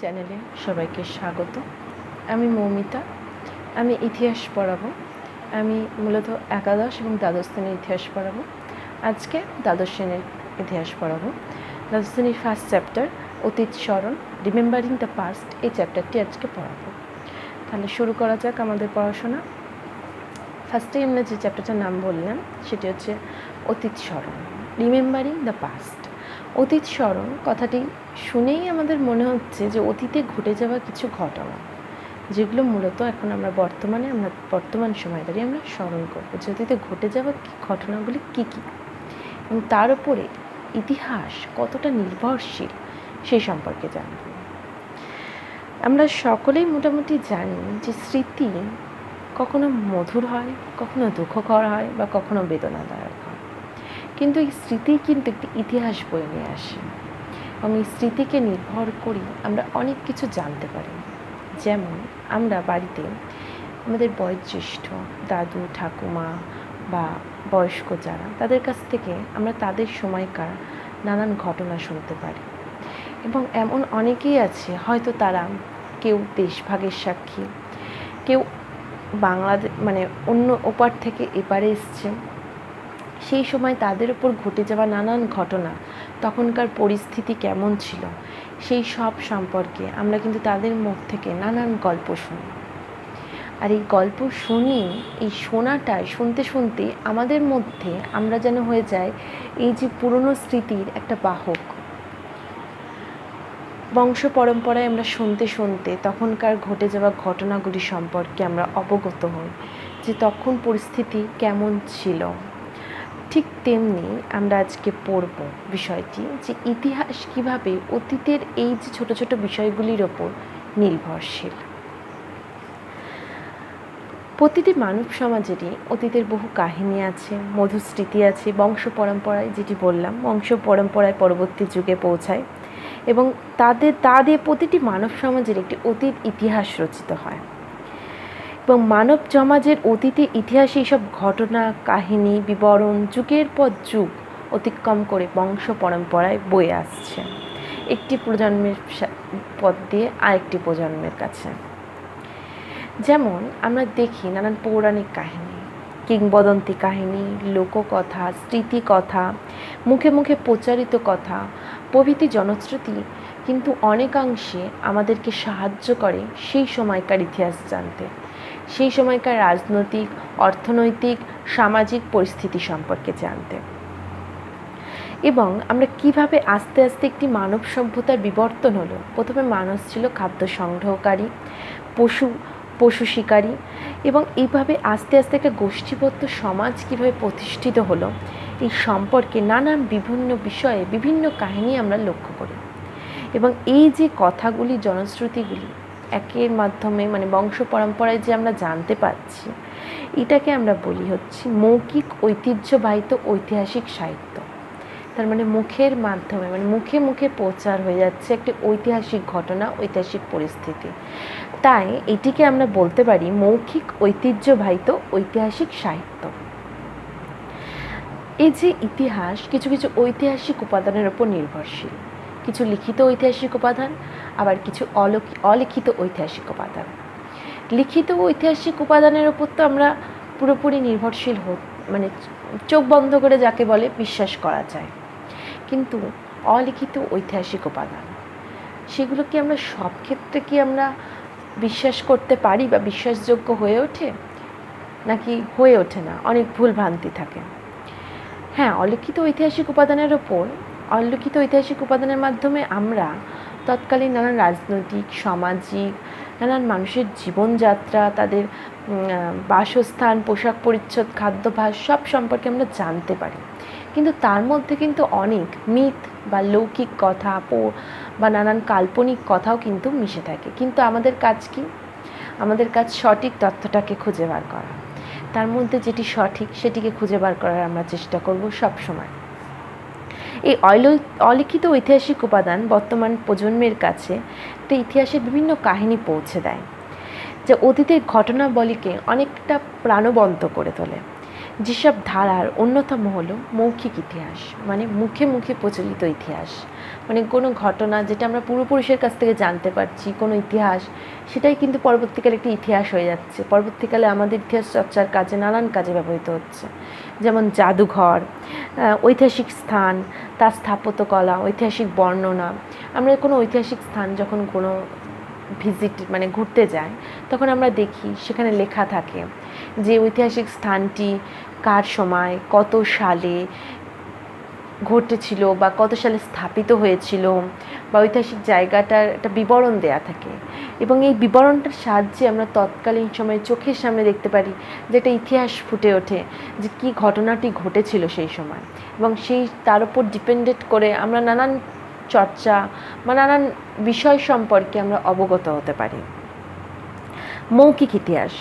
চ্যানেলে সবাইকে স্বাগত। আমি মৌমিতা। আমি ইতিহাস পড়াবো। আমি মূলত একাদশ এবং দ্বাদশ শ্রেণীর ইতিহাস পড়াবো। আজকে দ্বাদশ শ্রেণীর ইতিহাস পড়াবো। দ্বাদশ শ্রেণীর ফার্স্ট চ্যাপ্টার অতীত স্মরণ, রিমেম্বারিং দ্য পাস্ট, এই চ্যাপ্টারটি আজকে পড়াবো। তাহলে শুরু করা যাক আমাদের পড়াশোনা। ফার্স্টেই আমরা যে চ্যাপ্টারটার নাম বললাম সেটি হচ্ছে অতীত স্মরণ, রিমেম্বারিং দ্য পাস্ট। অতীত স্মরণ কথাটি শুনেই আমাদের মনে হচ্ছে যে অতীতে ঘটে যাওয়া কিছু ঘটনা, যেগুলো মূলত এখন আমরা বর্তমান সময় দাঁড়িয়ে আমরা স্মরণ করবো যে অতীতে ঘটে যাওয়া ঘটনাগুলি কী কী এবং তার উপরে ইতিহাস কতটা নির্ভরশীল সেই সম্পর্কে জানব। আমরা সকলেই মোটামুটি জানি যে স্মৃতি কখনো মধুর হয়, কখনো দুঃখকর হয় বা কখনো বেদনাদায়ক হয়, কিন্তু এই স্মৃতি কিন্তু একটি ইতিহাস বয়ে নিয়ে আসে এবং এই স্মৃতিকে নির্ভর করি আমরা অনেক কিছু জানতে পারি। যেমন আমরা বাড়িতে আমাদের বয়োজ্যেষ্ঠ দাদু ঠাকুমা বা বয়স্ক যারা, তাদের কাছ থেকে আমরা তাদের সময়কার নানান ঘটনা শুনতে পারি এবং এমন অনেকেই আছে হয়তো তারা কেউ দেশভাগের সাক্ষী, কেউ বাংলাদেশ অন্য ওপার থেকে এপারে এসছে, সেই সময় তাদের উপর ঘটে যাওয়া নানান ঘটনা, তখনকার পরিস্থিতি কেমন ছিল, সেই সব সম্পর্কে আমরা কিন্তু তাদের মুখ থেকে নানান গল্প শুনি। আর এই গল্প শুনি, এই শোনাটায় শুনতে শুনতে আমাদের মধ্যে আমরা যেন হয়ে যায় এই যে পুরনো স্মৃতির একটা বাহক। বংশ পরম্পরায় আমরা শুনতে শুনতে তখনকার ঘটে যাওয়া ঘটনাগুলি সম্পর্কে আমরা অবগত হই যে তখন পরিস্থিতি কেমন ছিল। ঠিক তেমনি আমরা আজকে পড়ব বিষয়টি যে ইতিহাস কিভাবে অতীতের এই যে ছোট ছোট বিষয়গুলির ওপর নির্ভরশীল। প্রতিটি মানব সমাজেরই অতীতের বহু কাহিনী আছে, মধুর স্মৃতি আছে, বংশ পরম্পরায় যেটি বললাম, বংশ পরম্পরায় পরবর্তী যুগে পৌঁছায় এবং তা দিয়ে প্রতিটি মানব সমাজের একটি অতীত ইতিহাস রচিত হয় এবং মানব সমাজের অতীতে ইতিহাসে এইসব ঘটনা কাহিনী বিবরণ যুগের পর যুগ অতিক্রম করে বংশ পরম্পরায় বয়ে আসছে একটি প্রজন্মের পথ দিয়ে আরেকটি প্রজন্মের কাছে। যেমন আমরা দেখি নানান পৌরাণিক কাহিনী, কিংবদন্তি কাহিনী, লোককথা, স্মৃতিকথা, মুখে মুখে প্রচারিত কথা প্রভৃতি জনশ্রুতি কিন্তু অনেকাংশে আমাদেরকে সাহায্য করে সেই সময়কার ইতিহাস জানতে, সেই সময়কার রাজনৈতিক, অর্থনৈতিক, সামাজিক পরিস্থিতি সম্পর্কে জানতে এবং আমরা কিভাবে আস্তে আস্তে একটি মানব সভ্যতার বিবর্তন হলো। প্রথমে মানুষ ছিল খাদ্য সংগ্রহকারী, পশু শিকারী এবং এইভাবে আস্তে আস্তে একটা গোষ্ঠীবদ্ধ সমাজ কীভাবে প্রতিষ্ঠিত হলো এই সম্পর্কে নানান বিভিন্ন বিষয়ে বিভিন্ন কাহিনী আমরা লক্ষ্য করি এবং এই যে কথাগুলি জনশ্রুতিগুলি একের মাধ্যমে বংশ পরম্পরায় যে আমরা জানতে পারছি, এটাকে আমরা বলি হচ্ছে মৌখিক ঐতিহ্যবাহিত ঐতিহাসিক সাহিত্য। তার মুখের মাধ্যমে মুখে মুখে প্রচার হয়ে যাচ্ছে একটি ঐতিহাসিক ঘটনা, ঐতিহাসিক পরিস্থিতি। তাই এটিকে আমরা বলতে পারি মৌখিক ঐতিহ্যবাহিত ঐতিহাসিক সাহিত্য। এই যে ইতিহাস কিছু কিছু ঐতিহাসিক উপাদানের উপর নির্ভরশীল, কিছু লিখিত ঐতিহাসিক উপাদান, আবার কিছু অলিখিত ঐতিহাসিক উপাদান। লিখিত ঐতিহাসিক উপাদানের উপর তো আমরা পুরোপুরি নির্ভরশীল চোখ বন্ধ করে যাকে বলে বিশ্বাস করা যায়, কিন্তু অলিখিত ঐতিহাসিক উপাদান সেগুলো কি আমরা সব ক্ষেত্রে কি আমরা বিশ্বাস করতে পারি বা বিশ্বাসযোগ্য হয়ে ওঠে নাকি হয়ে ওঠে না, অনেক ভুল ভ্রান্তি থাকে। হ্যাঁ, অলিখিত ঐতিহাসিক উপাদানের মাধ্যমে আমরা তৎকালীন নানান রাজনৈতিক, সামাজিক, নানান মানুষের জীবনযাত্রা, তাদের বাসস্থান, পোশাক পরিচ্ছদ, খাদ্যাভ্যাস সব সম্পর্কে আমরা জানতে পারি, কিন্তু তার মধ্যে কিন্তু অনেক মিথ বা লৌকিক কথা বা নানান কাল্পনিক কথাও কিন্তু মিশে থাকে। কিন্তু আমাদের কাজ কি? আমাদের কাজ সঠিক তথ্যটাকে খুঁজে বার করা, তার মধ্যে যেটি সঠিক সেটিকে খুঁজে বার করার আমরা চেষ্টা করব সব সময়। এই অলিখিত ঐতিহাসিক উপাদান বর্তমান প্রজন্মের কাছে একটা ইতিহাসের বিভিন্ন কাহিনী পৌঁছে দেয়, যা অতীতের ঘটনাবলীকে অনেকটা প্রাণবন্ত করে তোলে। যেসব ধারার অন্যতম হলো মৌখিক ইতিহাস, মানে মুখে মুখে প্রচলিত ইতিহাস। মানে কোনো ঘটনা যেটা আমরা পূর্বপুরুষের কাছ থেকে জানতে পারছি, কোনো ইতিহাস, সেটাই কিন্তু পরবর্তীকালে একটি ইতিহাস হয়ে যাচ্ছে। পরবর্তীকালে আমাদের ইতিহাস চর্চার কাজে নানান কাজে ব্যবহৃত হচ্ছে। যেমন জাদুঘর, ঐতিহাসিক স্থান, তার স্থাপত্যকলা, ঐতিহাসিক বর্ণনা। আমরা কোনো ঐতিহাসিক স্থান যখন কোনো ভিজিট মানে ঘুরতে যাই, তখন আমরা দেখি সেখানে লেখা থাকে যে ঐতিহাসিক স্থানটি কার সময়, কত সালে ঘটেছিল বা কত সালে স্থাপিত হয়েছিল, বা ঐতিহাসিক জায়গাটার একটা বিবরণ দেয়া থাকে। এবং এই বিবরণটার সাহায্যে আমরা তৎকালীন সময়ে চোখের সামনে দেখতে পারি যে একটা ইতিহাস ফুটে ওঠে, যে কী ঘটনাটি ঘটেছিল সেই সময়। এবং তার উপর ডিপেন্ডেড করে আমরা নানান চর্চা বা নানান বিষয় সম্পর্কে আমরা অবগত হতে পারি। মৌখিক ইতিহাস।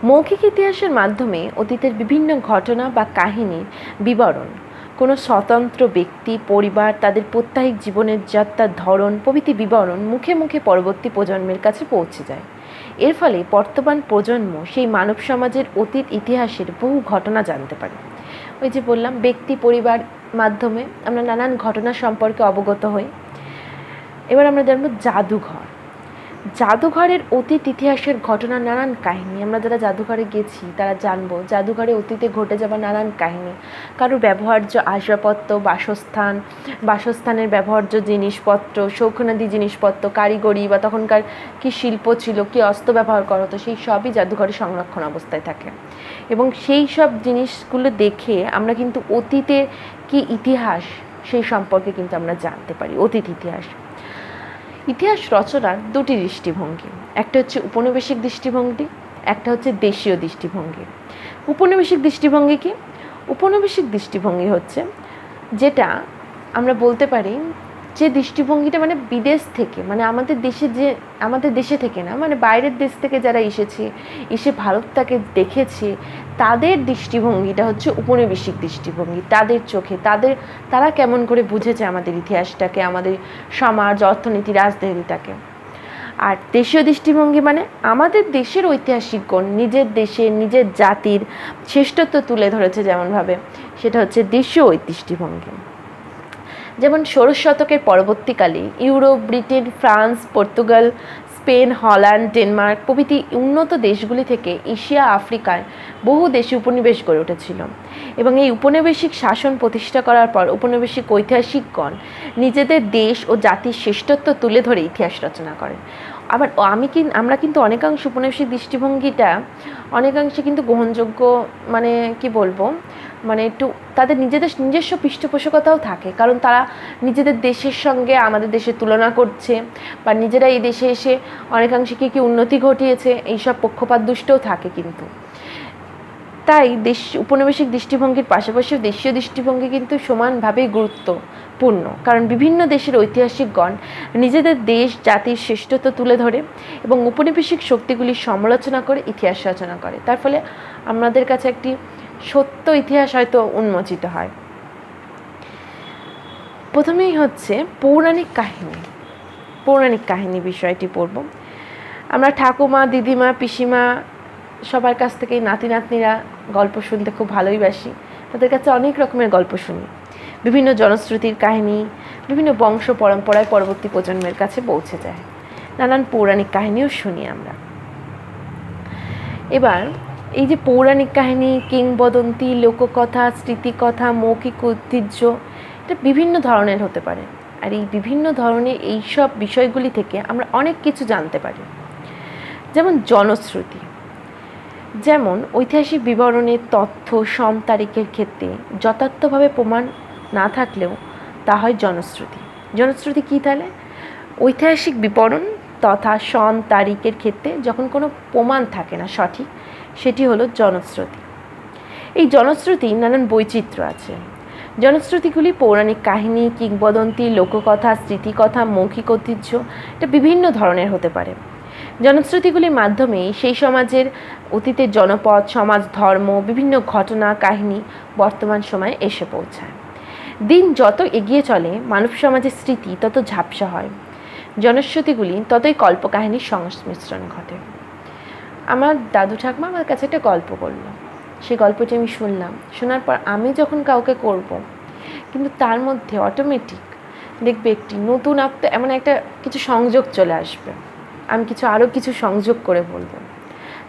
মৌখিক ইতিহাসের মাধ্যমে অতীতের বিভিন্ন ঘটনা বা কাহিনীর বিবরণ, কোনো স্বতন্ত্র ব্যক্তি, পরিবার, তাদের প্রত্যাহিক জীবনের যাত্রার ধরন প্রভৃতি বিবরণ মুখে মুখে পরবর্তী প্রজন্মের কাছে পৌঁছে যায়। এর ফলে বর্তমান প্রজন্ম সেই মানব সমাজের অতীত ইতিহাসের বহু ঘটনা জানতে পারে। ওই যে বললাম, ব্যক্তি পরিবার মাধ্যমে আমরা নানান ঘটনা সম্পর্কে অবগত হই। এবার আমরা জানবো জাদুঘর। জাদুঘরের অতীত ইতিহাসের ঘটনা, নানান কাহিনী। আমরা যারা জাদুঘরে গেছি তারা জানবো জাদুঘরে অতীতে ঘটে যাওয়া নানান কাহিনী, কারো ব্যবহার্য আসবাবপত্র, বাসস্থানের ব্যবহার্য জিনিসপত্র, শৌখিনাদি জিনিসপত্র, কারিগরি বা তখনকার কী শিল্প ছিল, কী অস্ত্র ব্যবহার করা হতো, সেই সবই জাদুঘরে সংরক্ষণ অবস্থায় থাকে। এবং সেই সব জিনিসগুলো দেখে আমরা কিন্তু অতীতের কী ইতিহাস সেই সম্পর্কে কিন্তু আমরা জানতে পারি, অতীত ইতিহাস। ইতিহাস রচনার দুটি দৃষ্টিভঙ্গি, একটা হচ্ছে উপনিবেশিক দৃষ্টিভঙ্গি, একটা হচ্ছে দেশীয় দৃষ্টিভঙ্গি। উপনিবেশিক দৃষ্টিভঙ্গি কি? উপনিবেশিক দৃষ্টিভঙ্গি হচ্ছে যেটা আমরা বলতে পারি যে দৃষ্টিভঙ্গিটা মানে বিদেশ থেকে, মানে আমাদের দেশে থেকে না, মানে বাইরের দেশ থেকে যারা এসে ভারতটাকে দেখেছে, তাদের দৃষ্টিভঙ্গিটা হচ্ছে উপনিবেশিক দৃষ্টিভঙ্গি। তাদের চোখে তারা কেমন করে বুঝেছে আমাদের ইতিহাসটাকে, আমাদের সমাজ, অর্থনীতি, রাজনীতিটাকে। আর দেশীয় দৃষ্টিভঙ্গি মানে আমাদের দেশের ঐতিহাসিকগণ নিজের দেশের, নিজের জাতির শ্রেষ্ঠত্ব তুলে ধরেছে যেমনভাবে, সেটা হচ্ছে দেশীয় দৃষ্টিভঙ্গি। যেমন 16 শতকের পরবর্তীকালে Europe, Britain, France, Portugal, Spain, Holland, Denmark প্রভৃতি উন্নত দেশগুলি থেকে এশিয়া, আফ্রিকায় বহু দেশে উপনিবেশ গড়ে উঠেছিল। এবং এই উপনিবেশিক শাসন প্রতিষ্ঠা করার পর উপনিবেশিক ঐতিহাসিকগণ নিজেদের দেশ ও জাতির শ্রেষ্ঠত্ব তুলে ধরে ইতিহাস রচনা করেন। আবার আমরা কিন্তু অনেকাংশ উপনিবেশিক দৃষ্টিভঙ্গিটা অনেকাংশে কিন্তু গ্রহণযোগ্য, মানে কি বলবো, মানে একটু তাদের নিজস্ব পৃষ্ঠপোষকতাও থাকে, কারণ তারা নিজেদের দেশের সঙ্গে আমাদের দেশের তুলনা করছে, বা নিজেরা এই দেশে এসে অনেকাংশে কী উন্নতি ঘটিয়েছে, এইসব পক্ষপাত দুষ্টও থাকে। কিন্তু তাই উপনিবেশিক দৃষ্টিভঙ্গির পাশাপাশি দেশীয় দৃষ্টিভঙ্গি কিন্তু সমানভাবেই গুরুত্বপূর্ণ, কারণ বিভিন্ন দেশের ঐতিহাসিকগণ নিজেদের দেশ, জাতির শ্রেষ্ঠত্ব তুলে ধরে এবং উপনিবেশিক শক্তিগুলির সমালোচনা করে ইতিহাস রচনা করে। তার ফলে আমাদের কাছে একটি সত্য ইতিহাস হয়তো উন্মোচিত হয়। প্রথমেই হচ্ছে পৌরাণিক কাহিনী বিষয়টি পড়ব। আমরা ঠাকুমা, দিদিমা, পিসিমা সবার কাছ থেকেই নাতি নাতনিরা গল্প শুনতে খুব ভালোইবাসি। তাদের কাছে অনেক রকমের গল্প শুনি, বিভিন্ন জনশ্রুতির কাহিনী বিভিন্ন বংশ পরম্পরায় পরবর্তী প্রজন্মের কাছে পৌঁছে যায়। নানান পৌরাণিক কাহিনীও শুনি আমরা। এবার এই যে পৌরাণিক কাহিনী, কিংবদন্তি, লোককথা, স্মৃতিকথা, মৌখিক ঐতিহ্য, এটা বিভিন্ন ধরনের হতে পারে। আর এই বিভিন্ন ধরনের এইসব বিষয়গুলি থেকে আমরা অনেক কিছু জানতে পারি। যেমন জনশ্রুতি, যেমন ঐতিহাসিক বিবরণের তথ্য সম তারিখের ক্ষেত্রে যথার্থভাবে প্রমাণ না থাকলেও তা হয় জনশ্রুতি। জনশ্রুতি কী তাহলে? ঐতিহাসিক বিবরণ তথা সন তারিখের ক্ষেত্রে যখন কোনো প্রমাণ থাকে না সঠিক, সেটি হলো জনশ্রুতি। এই জনশ্রুতি নানান বৈচিত্র্য আছে। জনশ্রুতিগুলি পৌরাণিক কাহিনী, কিংবদন্তি, লোককথা, স্মৃতিকথা, মৌখিক ঐতিহ্য, এটা বিভিন্ন ধরনের হতে পারে। জনশ্রুতিগুলির মাধ্যমে সেই সমাজের অতীতের জনপদ, সমাজ, ধর্ম, বিভিন্ন ঘটনা কাহিনী বর্তমান সময়ে এসে পৌঁছায়। দিন যত এগিয়ে চলে মানব সমাজের স্মৃতি তত ঝাপসা হয়, জনশ্রুতিগুলি ততই কল্পকাহিনীর সংমিশ্রণ ঘটে। আমার দাদু ঠাকুমা আমার কাছে একটা গল্প করলো সেই গল্পটি আমি শুনলাম, শোনার পর আমি যখন কাউকে করব, কিন্তু তার মধ্যে অটোমেটিক দেখবে একটি নতুন এমন একটা কিছু সংযোগ চলে আসবে, আমি আরও কিছু সংযোগ করে বলবো।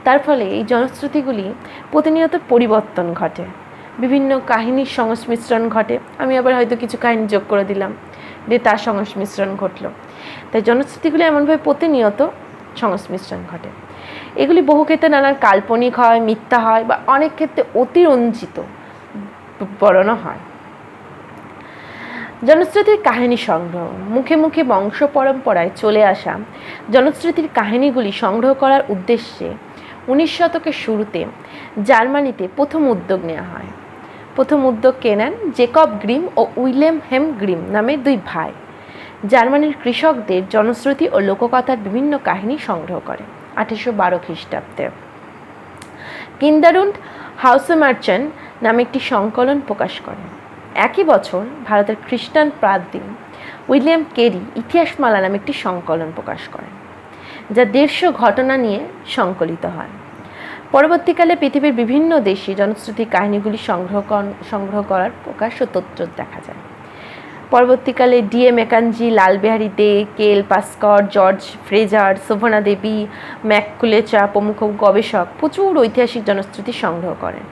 তার ফলে এই জনশ্রুতিগুলি প্রতিনিয়ত পরিবর্তন ঘটে, বিভিন্ন কাহিনীর সংমিশ্রণ ঘটে। আমি আবার হয়তো কিছু কাহিনী যোগ করে দিলাম, দিয়ে তার সংমিশ্রণ ঘটলো। তাই জনশ্রুতিগুলি এমনভাবে প্রতিনিয়ত সংমিশ্রণ ঘটে। এগুলি বহু ক্ষেত্রে নানান কাল্পনিক হয়, মিথ্যা হয়, বা অনেক ক্ষেত্রে অতিরঞ্জিত বর্ণনা হয়। জনশ্রুতির কাহিনী সংগ্রহ, মুখে মুখে বংশ পরম্পরায় চলে আসা জনশ্রুতির কাহিনীগুলি সংগ্রহ করার উদ্দেশ্যে 19 শতকের শুরুতে জার্মানিতে প্রথম উদ্যোগ নেওয়া হয়। প্রথম উদ্যোগ কে নেন? জেকব গ্রিম ও উইলেম হেম গ্রিম নামে দুই ভাই জার্মানির কৃষকদের জনশ্রুতি ও লোককথার বিভিন্ন কাহিনী সংগ্রহ করে 1812 খ্রিস্টাব্দে। কিন্ডারুন্ড হাউসমার্চেন নামে একটি সংকলন প্রকাশ করে। একই বছর ভারতের খ্রিস্টান প্রার্থী উইলিয়াম কেরি ইতিহাসমালা নামে একটি সংকলন প্রকাশ করেন, যা 150 ঘটনা নিয়ে সংকলিত হয়। পরবর্তীকালে পৃথিবীর বিভিন্ন দেশে জনশ্রুতি কাহিনীগুলি সংগ্রহ করার প্রকাশ ও তথ্য দেখা যায়। পরবর্তীকালে D.A. ম্যাকেঞ্জি, লালবিহারী দে, কেল পাস্কর, জর্জ ফ্রেজার, শোভনা দেবী, ম্যাককুলেচা প্রমুখ গবেষক প্রচুর ঐতিহাসিক জনশ্রুতি সংগ্রহ করেন।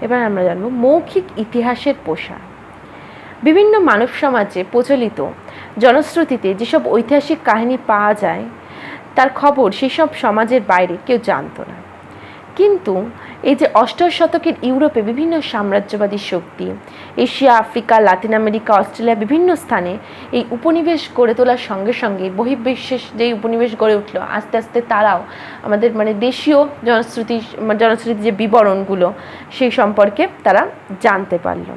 এবার আমরা জানব মৌখিক ইতিহাসের প্রসার। বিভিন্ন মানব সমাজে প্রচলিত জনশ্রুতিতে যেসব ঐতিহাসিক কাহিনী পাওয়া যায়, তার খবর সেসব সমাজের বাইরে কেউ জানত না। কিন্তু এই যে 8 শতকের ইউরোপে বিভিন্ন সাম্রাজ্যবাদী শক্তি, Asia, Africa, Latin America, Australia বিভিন্ন স্থানে এই উপনিবেশ গড়ে তোলার সঙ্গে সঙ্গে বহির্বিশ্বের যেই উপনিবেশ গড়ে উঠল, আস্তে আস্তে তারাও আমাদের দেশীয় জনশ্রুতি যে বিবরণগুলো সেই সম্পর্কে তারা জানতে পারল।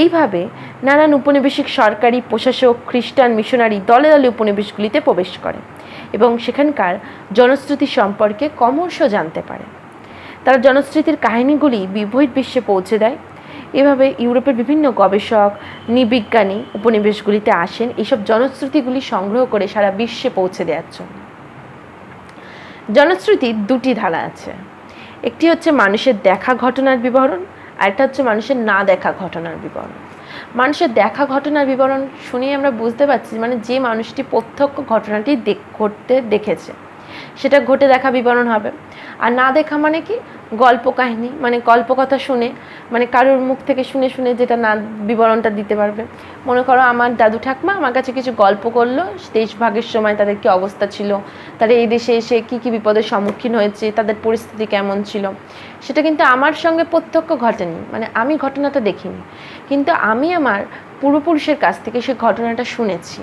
এইভাবে নানান উপনিবেশিক সরকারি প্রশাসক, খ্রিস্টান মিশনারি দলে দলে উপনিবেশগুলিতে প্রবেশ করে এবং সেখানকার জনশ্রুতি সম্পর্কে ক্রমশ জানতে পারে। তারা জনশ্রুতির কাহিনীগুলি বহির্বিশ্বে পৌঁছে দেয়। এভাবে ইউরোপের বিভিন্ন গবেষক, নৃবিজ্ঞানী উপনিবেশগুলিতে আসেন এইসব জনশ্রুতিগুলি সংগ্রহ করে সারা বিশ্বে পৌঁছে দেওয়ার জন্য। জনশ্রুতির দুটি ধারা আছে, একটি হচ্ছে মানুষের দেখা ঘটনার বিবরণ, আর একটা হচ্ছে মানুষের না দেখা ঘটনার বিবরণ। মানুষের দেখা ঘটনার বিবরণ শুনেই আমরা বুঝতে পারছি যে মানুষটি প্রত্যক্ষ ঘটনাটি ঘটতে দেখেছে সেটা ঘটে দেখা বিবরণ হবে। আর না দেখা কি? গল্প কাহিনী, গল্পকথা শুনে কারোর মুখ থেকে শুনে শুনে যেটা না বিবরণটা দিতে পারবে। মনে করো আমার দাদু ঠাকমা আমার কাছে কিছু গল্প করলো, দেশভাগের সময় তাদের কি অবস্থা ছিল, তারা এই দেশে এসে কি কি বিপদের সম্মুখীন হয়েছে, তাদের পরিস্থিতি কেমন ছিল, সেটা কিন্তু আমার সঙ্গে প্রত্যক্ষ ঘটেনি, আমি ঘটনাটা দেখিনি, কিন্তু আমি আমার পূর্বপুরুষের কাছ থেকে সেই ঘটনাটা শুনেছি।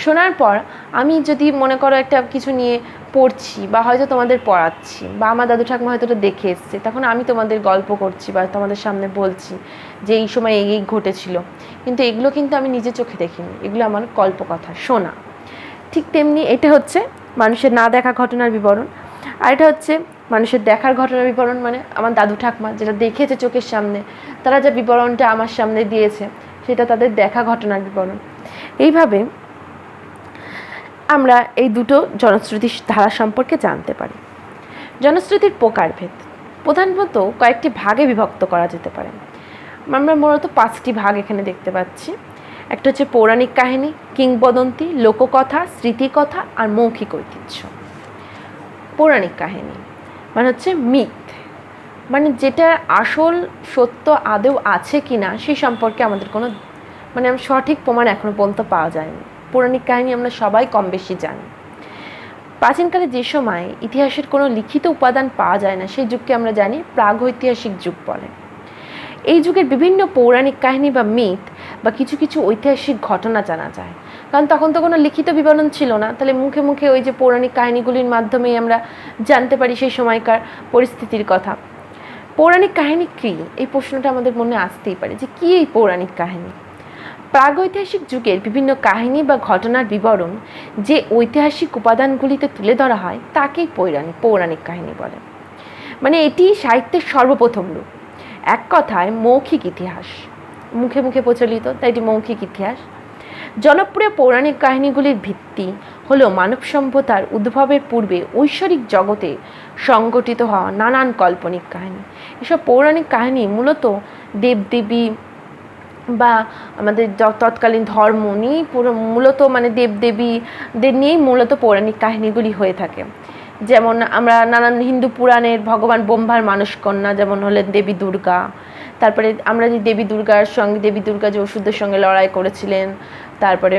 শোনার পর আমি যদি মনে করো একটা কিছু নিয়ে পড়ছি বা হয়তো তোমাদের পড়াচ্ছি, বা আমার দাদু ঠাকুমা হয়তো ওটা দেখে এসছে, তখন আমি তোমাদের গল্প করছি বা তোমাদের সামনে বলছি যে এই সময় এই ঘটেছিল, কিন্তু এগুলো কিন্তু আমি নিজে চোখে দেখিনি, এগুলো আমার কল্পকথা শোনা। ঠিক তেমনি এটা হচ্ছে মানুষের না দেখা ঘটনার বিবরণ, আর এটা হচ্ছে মানুষের দেখার ঘটনার বিবরণ। আমার দাদু ঠাকুমা যেটা দেখেছে চোখের সামনে, তারা যে বিবরণটা আমার সামনে দিয়েছে সেটা তাদের দেখা ঘটনার বিবরণ। এইভাবে আমরা এই দুটো জনশ্রুতির ধারা সম্পর্কে জানতে পারি। জনশ্রুতির প্রকারভেদ প্রধানত কয়েকটি ভাগে বিভক্ত করা যেতে পারে। আমরা মূলত 5টি ভাগ এখানে দেখতে পাচ্ছি। একটা হচ্ছে পৌরাণিক কাহিনী, কিংবদন্তি, লোককথা, স্মৃতিকথা আর মৌখিক ঐতিহ্য। পৌরাণিক কাহিনী হচ্ছে মিথ, যেটা আসল সত্য আদৌ আছে কিনা সেই সম্পর্কে আমাদের কোনো সঠিক প্রমাণ এখনো পর্যন্ত পাওয়া যায়নি। পৌরাণিক কাহিনী আমরা সবাই কম বেশি জানি। প্রাচীনকালে যে সময় ইতিহাসের কোনো লিখিত উপাদান পাওয়া যায় না সেই যুগকে আমরা জানি প্রাগৈতিহাসিক যুগ বলে। এই যুগের বিভিন্ন পৌরাণিক কাহিনী বা মিথ বা কিছু কিছু ঐতিহাসিক ঘটনা জানা যায়, কারণ তখন তো কোনো লিখিত বিবরণ ছিল না। তাহলে মুখে মুখে ওই যে পৌরাণিক কাহিনীগুলির মাধ্যমেই আমরা জানতে পারি সেই সময়কার পরিস্থিতির কথা। পৌরাণিক কাহিনী কী, এই প্রশ্নটা আমাদের মনে আসতেই পারে যে কী এই পৌরাণিক কাহিনী। প্রাগৈতিহাসিক যুগের বিভিন্ন কাহিনী বা ঘটনার বিবরণ যে ঐতিহাসিক উপাদানগুলিতে তুলে ধরা হয় তাকেই পৌরাণিক কাহিনী বলে। এটি সাহিত্যের সর্বপ্রথম রূপ। এক কথায় মৌখিক ইতিহাস, মুখে মুখে প্রচলিত, তাই এটি মৌখিক ইতিহাস। জনপ্রিয় পৌরাণিক কাহিনীগুলির ভিত্তি হলো মানব সভ্যতার উদ্ভবের পূর্বে ঐশ্বরিক জগতে সংগঠিত হওয়া নানান কাল্পনিক কাহিনী। এসব পৌরাণিক কাহিনী মূলত দেবদেবী বা আমাদের তৎকালীন ধর্ম নিয়েই মূলত মানে দেবদেবীদের নিয়েই মূলত পৌরাণিক কাহিনীগুলি হয়ে থাকে। যেমন আমরা নানান হিন্দু পুরাণের ভগবান ব্রহ্মার মানসকন্যা যেমন হলেন দেবী দুর্গা, তারপরে আমরা যে দেবী দুর্গার সঙ্গে দেবী দুর্গা যে অসুরদের সঙ্গে লড়াই করেছিলেন, তারপরে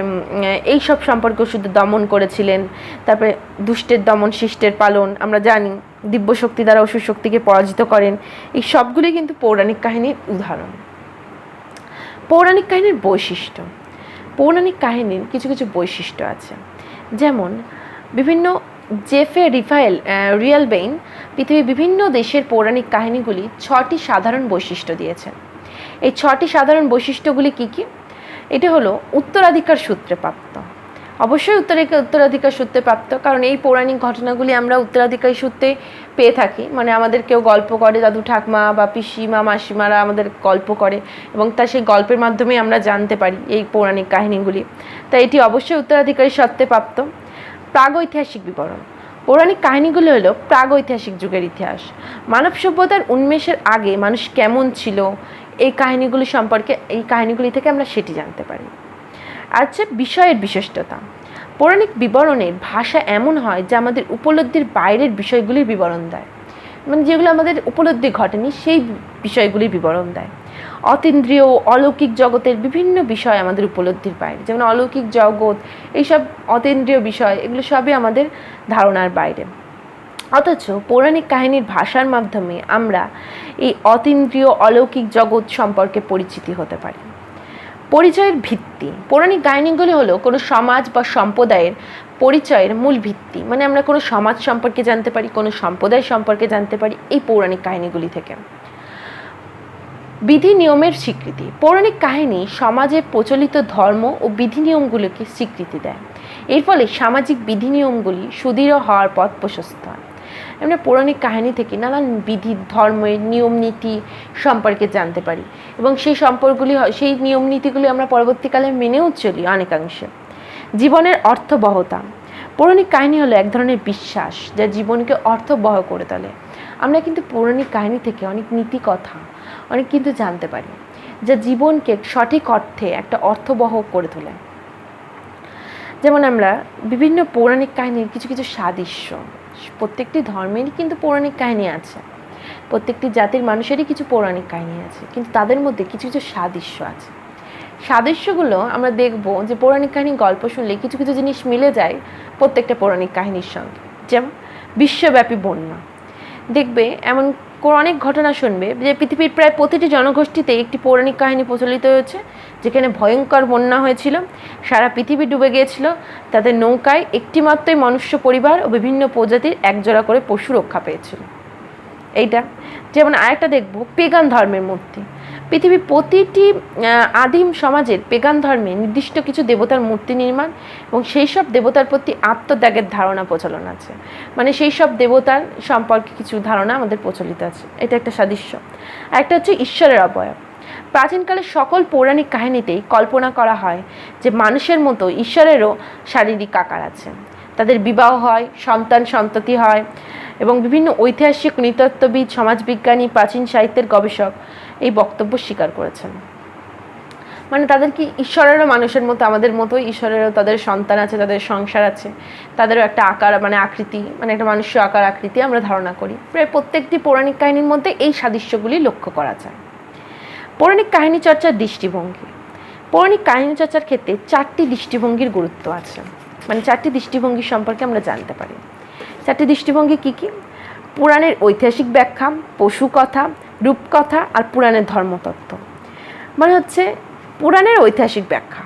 এই সব সম্পর্কে অসুরদের দমন করেছিলেন, তারপরে দুষ্টের দমন শিষ্টের পালন আমরা জানি, দিব্য শক্তি দ্বারা অসুর শক্তিকে পরাজিত করেন, এই সবগুলি কিন্তু পৌরাণিক কাহিনীর উদাহরণ। পৌরাণিক কাহিনীর বৈশিষ্ট্য, পৌরাণিক কাহিনীর কিছু কিছু বৈশিষ্ট্য আছে। যেমন বিভিন্ন জেফে রিয়ালবেইন পৃথিবীর বিভিন্ন দেশের পৌরাণিক কাহিনীগুলি 6টি সাধারণ বৈশিষ্ট্য দিয়েছেন। এই 6টি সাধারণ বৈশিষ্ট্যগুলি কি কি? এটা হলো উত্তরাধিকার সূত্রে প্রাপ্ত, অবশ্যই উত্তরাধিকার সূত্রে প্রাপ্ত, কারণ এই পৌরাণিক ঘটনাগুলি আমরা উত্তরাধিকারী সূত্রে পেয়ে থাকি। মানে আমাদের কেউ গল্প করে, দাদু ঠাকমা বা পিসিমা মাসিমারা আমাদের গল্প করে এবং তা সেই গল্পের মাধ্যমে আমরা জানতে পারি এই পৌরাণিক কাহিনীগুলি। তাই এটি অবশ্যই উত্তরাধিকারী সূত্রে প্রাপ্ত। প্রাগৈতিহাসিক বিবরণ, পৌরাণিক কাহিনীগুলো হলো প্রাগৈতিহাসিক যুগের ইতিহাস। মানব সভ্যতার উন্মেষের আগে মানুষ কেমন ছিল এই কাহিনীগুলি সম্পর্কে, এই কাহিনীগুলি থেকে আমরা সেটি জানতে পারি। আচ্ছা, বিষয়ের বিশিষ্টতা, পৌরাণিক বিবরণের ভাষা এমন হয় যা আমাদের উপলব্ধির বাইরের বিষয়গুলির বিবরণ দেয়, মানে যেগুলো আমাদের উপলব্ধি ঘটেনি সেই বিষয়গুলির বিবরণ দেয়। অতীন্দ্রিয় অলৌকিক জগতের বিভিন্ন বিষয় আমাদের উপলব্ধির বাইরে, যেমন অলৌকিক জগৎ, এইসব অতীন্দ্রিয় বিষয়, এগুলো সবই আমাদের ধারণার বাইরে। অথচ পৌরাণিক কাহিনীর ভাষার মাধ্যমে আমরা এই অতীন্দ্রিয় অলৌকিক জগৎ সম্পর্কে পরিচিতি হতে পারি। পরিচয়ের ভিত্তি, পৌরাণিক কাহিনীগুলি হলো কোনো সমাজ বা সম্প্রদায়ের পরিচয়ের মূল ভিত্তি, মানে আমরা কোনো সমাজ সম্পর্কে জানতে পারি, কোনো সম্প্রদায় সম্পর্কে জানতে পারি এই পৌরাণিক কাহিনীগুলি থেকে। বিধি নিয়মের স্বীকৃতি, পৌরাণিক কাহিনী সমাজে প্রচলিত ধর্ম ও বিধি নিয়মগুলোকে স্বীকৃতি দেয়। এর ফলে সামাজিক বিধি নিয়মগুলি সুদৃঢ় হওয়ার পথ প্রশস্ত হয়। আমরা পৌরাণিক কাহিনী থেকে নানান বিধি ধর্মের নিয়ম নীতি সম্পর্কে জানতে পারি এবং সেই সম্পর্কগুলি সেই নিয়ম নীতিগুলি আমরা পরবর্তীকালে মেনেও চলি অনেকাংশে। জীবনের অর্থবহতা, পৌরাণিক কাহিনী হলো এক ধরনের বিশ্বাস যা জীবনকে অর্থবহ করে তোলে। আমরা কিন্তু পৌরাণিক কাহিনী থেকে অনেক নীতি কথা অনেক কিন্তু জানতে পারি যা জীবনকে সঠিক অর্থে একটা অর্থবহ করে তোলে। যেমন আমরা বিভিন্ন পৌরাণিক কাহিনীর কিছু কিছু সাদৃশ্য, প্রত্যেকটি ধর্মেরই কিন্তু পৌরাণিক কাহিনী আছে, প্রত্যেকটি জাতির মানুষেরই কিছু পৌরাণিক কাহিনী আছে, কিন্তু তাদের মধ্যে কিছু কিছু সাদৃশ্য আছে। সাদৃশ্যগুলো আমরা দেখব যে পৌরাণিক কাহিনীর গল্প শুনলে কিছু কিছু জিনিস মিলে যায় প্রত্যেকটা পৌরাণিক কাহিনীর সঙ্গে। যেমন বিশ্বব্যাপী বন্যা, দেখবে এমন অনেক ঘটনা শুনবে যে পৃথিবীর প্রায় প্রতিটি জনগোষ্ঠীতে একটি পৌরাণিক কাহিনী প্রচলিত হয়েছে, যেখানে ভয়ঙ্কর বন্যা হয়েছিল, সারা পৃথিবী ডুবে গিয়েছিল, তাদের নৌকায় একটিমাত্রই মনুষ্য পরিবার ও বিভিন্ন প্রজাতির একজোড়া করে পশু রক্ষা পেয়েছিল। এইটা যেমন আরেকটা দেখব পেগান ধর্মের মূর্তি, পৃথিবীর প্রতিটি আদিম সমাজের পেগান ধর্মে নির্দিষ্ট কিছু দেবতার মূর্তি নির্মাণ এবং সেই সব দেবতার প্রতি আত্মত্যাগের ধারণা প্রচলন আছে, মানে সেই সব দেবতার সম্পর্কে কিছু ধারণা আমাদের প্রচলিত আছে। এটা একটা সাদৃশ্য। আরেকটা হচ্ছে ঈশ্বরের অবয়ব, প্রাচীনকালে সকল পৌরাণিক কাহিনীতেই কল্পনা করা হয় যে মানুষের মতো ঈশ্বরেরও শারীরিক আকার আছে, তাদের বিবাহ হয়, সন্তান সন্ততি হয় এবং বিভিন্ন ঐতিহাসিক নৃতত্ত্ববিদ, সমাজবিজ্ঞানী, প্রাচীন সাহিত্যের গবেষক এই বক্তব্য স্বীকার করেছেন। মানে তাদের কি ঈশ্বরেরও মানুষের মতো, আমাদের মতোই ঈশ্বরেরও তাদের সন্তান আছে, তাদের সংসার আছে, তাদেরও একটা আকার মানে আকৃতি, মানে একটা মানুষ্য আকার আকৃতি আমরা ধারণা করি। প্রায় প্রত্যেকটি পৌরাণিক কাহিনীর মধ্যে এই সাদৃশ্যগুলি লক্ষ্য করা যায়। পৌরাণিক কাহিনী চর্চার দৃষ্টিভঙ্গি, পৌরাণিক কাহিনী চর্চার ক্ষেত্রে 4টি দৃষ্টিভঙ্গির গুরুত্ব আছে, মানে 4টি দৃষ্টিভঙ্গি সম্পর্কে আমরা জানতে পারি। 4টি দৃষ্টিভঙ্গি কী কী? পুরাণের ঐতিহাসিক ব্যাখ্যা, পশু কথা, রূপকথা আর পুরাণের ধর্মতত্ত্ব। মানে হচ্ছে পুরাণের ঐতিহাসিক ব্যাখ্যা,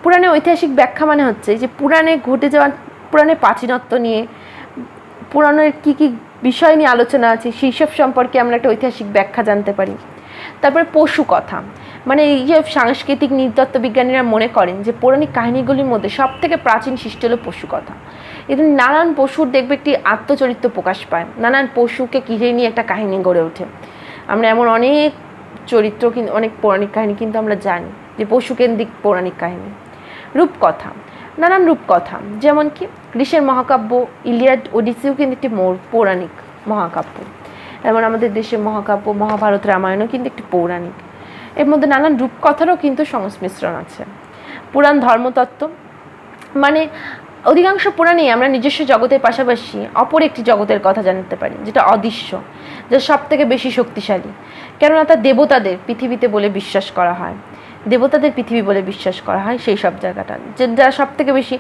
পুরাণের ঐতিহাসিক ব্যাখ্যা মানে হচ্ছে যে পুরাণে ঘটে যাওয়া, পুরাণের প্রাচীনত্ব নিয়ে, পুরাণের কী কী বিষয় নিয়ে আলোচনা আছে সেই সব সম্পর্কে আমরা একটা ঐতিহাসিক ব্যাখ্যা জানতে পারি। তারপরে পশু কথা, মানে এই যে সাংস্কৃতিক নৃতত্ত্ববিজ্ঞানীরা মনে করেন যে পৌরাণিক কাহিনীগুলির মধ্যে সবথেকে প্রাচীন সৃষ্টি হলো পশু কথা। এদের নানান পশুর দেখবে একটি আত্মচরিত্র প্রকাশ পায়, নানান পশুকে ঘিরে নিয়ে একটা কাহিনী গড়ে ওঠে। আমরা এমন অনেক চরিত্র কিন্তু অনেক পৌরাণিক কাহিনী কিন্তু আমরা জানি যে পশুকেন্দ্রিক পৌরাণিক কাহিনী। রূপকথা, নানান রূপকথা, যেমন কি গ্রীসের মহাকাব্য ইলিয়াড, ওডিসিও কিন্তু একটি পৌরাণিক মহাকাব্য। যেমন আমাদের দেশে মহাকাব্য, মহাভারত, রামায়ণও কিন্তু একটি পৌরাণিক। এর মধ্যে নানান রূপকথারও কিন্তু সংমিশ্রণ আছে। পুরাণ ধর্মতত্ত্ব, মানে অধিকাংশ পুরাণেই আমরা নিজস্ব জগতের পাশাপাশি অপর একটি জগতের কথা জানতে পারি, যেটা অদৃশ্য, যা সব থেকে বেশি শক্তিশালী। কেননা তা দেবতাদের পৃথিবীতে বলে বিশ্বাস করা হয়, দেবতাদের পৃথিবী বলে বিশ্বাস করা হয় সেই সব জায়গাটা, যা সব থেকে বেশি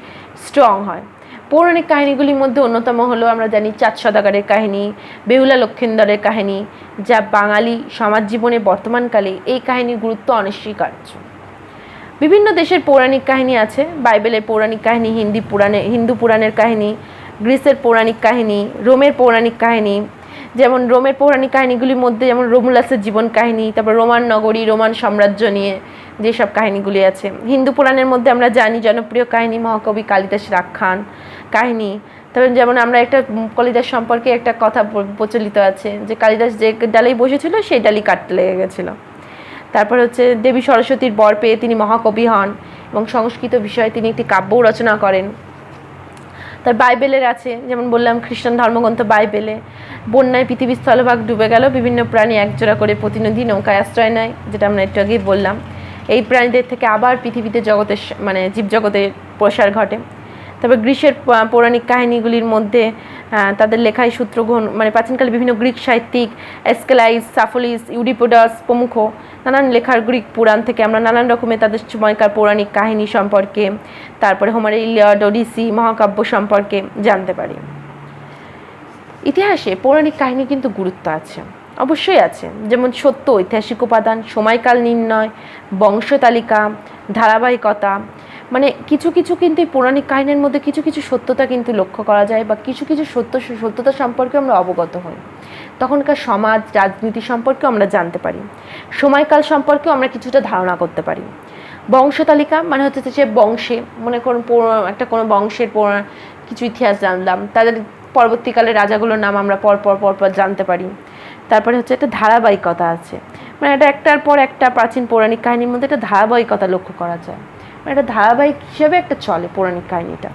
স্ট্রং হয়। পৌরাণিক কাহিনীগুলির মধ্যে অন্যতম হলো আমরা জানি চাঁদ সদাগরের কাহিনী, বেহুলা লক্ষিন্দরের কাহিনী, যা বাঙালি সমাজ জীবনে বর্তমানকালে এই কাহিনীর গুরুত্ব অনস্বীকার্য। বিভিন্ন দেশের পৌরাণিক কাহিনী আছে। বাইবেলের পৌরাণিক কাহিনী, হিন্দু পুরাণের কাহিনী, গ্রিসের পৌরাণিক কাহিনী, রোমের পৌরাণিক কাহিনী। যেমন রোমের পৌরাণিক কাহিনীগুলির মধ্যে যেমন রোমুলাসের জীবন কাহিনী, তারপর রোমান নগরী, রোমান সাম্রাজ্য নিয়ে যেসব কাহিনীগুলি আছে। হিন্দু পুরাণের মধ্যে আমরা জানি জনপ্রিয় কাহিনী মহাকবি কালিদাসের আখ্যান কাহিনী। তবে যেমন আমরা একটা কালিদাস সম্পর্কে একটা কথা প্রচলিত আছে যে কালিদাস যে ডালেই বসেছিল সেই ডালই কাটতে লেগে গেছিলো। তারপর হচ্ছে দেবী সরস্বতীর বর পেয়ে তিনি মহাকবি হন এবং সংস্কৃত বিষয়ে তিনি একটি কাব্যও রচনা করেন। তার বাইবেলের আছে, যেমন বললাম খ্রিস্টান ধর্মগ্রন্থ বাইবেলে বন্যায় পৃথিবীর স্থলভাগ ডুবে গেল, বিভিন্ন প্রাণী একজোড়া করে প্রতিনিধি নৌকায় আশ্রয় নেয়, যেটা আমরা একটু আগেই বললাম। এই প্রাণীদের থেকে আবার পৃথিবীতে জগতের মানে জীবজগতের প্রসার ঘটে। তবে গ্রিসের পৌরাণিক কাহিনীগুলির মধ্যে তাদের লেখায় সূত্রগ্রহণ, মানে প্রাচীনকালে বিভিন্ন গ্রিক সাহিত্যিক এসকেলাইস, সাফোলিস, ইউডিপোডাস প্রমুখ নানান লেখার গ্রিক পুরাণ থেকে আমরা নানান রকমের তাদের সময়কার পৌরাণিক কাহিনী সম্পর্কে, তারপরে হোমারের ইলিয়াড, ওডিসি মহাকাব্য সম্পর্কে জানতে পারি। ইতিহাসে পৌরাণিক কাহিনী কিন্তু গুরুত্ব আছে, অবশ্যই আছে। যেমন সত্য ঐতিহাসিক উপাদান, সময়কাল নির্ণয়, বংশতালিকা, ধারাবাহিকতা, মানে কিছু কিছু কিন্তু এই পৌরাণিক কাহিনীর মধ্যে কিছু কিছু সত্যতা কিন্তু লক্ষ্য করা যায় বা কিছু কিছু সত্যতা সম্পর্কে আমরা অবগত হই। তখনকার সমাজ রাজনীতি সম্পর্কেও আমরা জানতে পারি, সময়কাল সম্পর্কেও আমরা কিছুটা ধারণা করতে পারি। বংশতালিকা মানে হচ্ছে যে বংশে, মনে করুন কোনো বংশের কিছু ইতিহাস জানলাম, তাদের পরবর্তীকালে রাজাগুলোর নাম আমরা পর জানতে পারি। তারপরে হচ্ছে একটা ধারাবাহিকতা আছে, মানে এটা একটার পর একটা প্রাচীন পৌরাণিক কাহিনীর মধ্যে একটা ধারাবাহিকতা লক্ষ্য করা যায়, মানে একটা ধারাবাহিক হিসেবে একটা চলে পৌরাণিক কাহিনীটা।